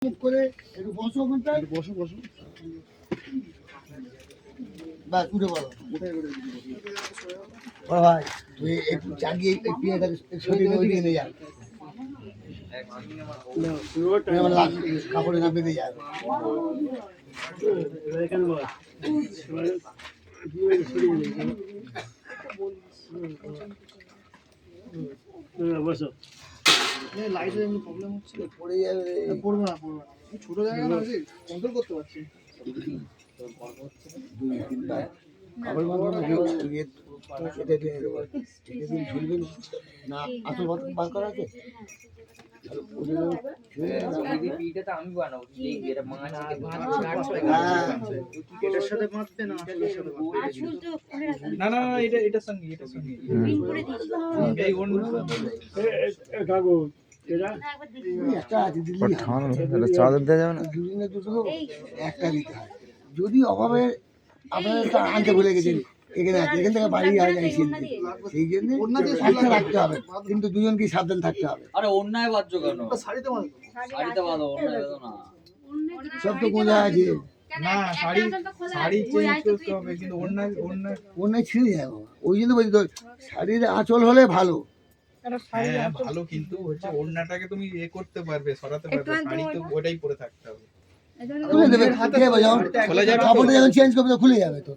করে একটু বসো ওখানটা, বসো বসো, বাস উঠে পড়ো, ও ভাই তুই একটু জাগিয়ে এই পিয়াটাকে সরিয়ে ওইদিকে নিয়ে যা, আমার কাপড়ে না বেঁধে যায়। বসো, লাইটের এমনি প্রবলেম হচ্ছে, পড়ে যাবে, পড়বো না পড়বো না, ছোট জায়গা না আছে, কন্ট্রোল করতে পারছি। কাপড় ঝুলবেন না, আসল বার করা আছে। যদি অভাবে আপনারা আনতে ভুলে গেছেন, এখানে আছে, এখান থেকে বাড়ি সেই জন্য একটা রাখতে হবে, কিন্তু দুজনকে সাবধান থাকতে হবে। আরে অন্যায় বাজ্য কেন? শাড়িতে বাঁধো, অন্যায় বাঁধো না। সব তো গোঁজা আছে না, শাড়ি চেঞ্জ করতে হবে, কিন্তু অন্যায় ছিঁড়ে যাবো, ওই জন্য বলছি তো শাড়ির আঁচল হলে ভালো। হ্যাঁ ভালো, কিন্তু হচ্ছে ওড়নাটাকে তুমি করতে পারবে, সরাতে পারবে, শাড়ি তো ওটাই পরে থাকতে হবে। কাপড়টা যখন চেঞ্জ করবে তো খুলে যাবে তো।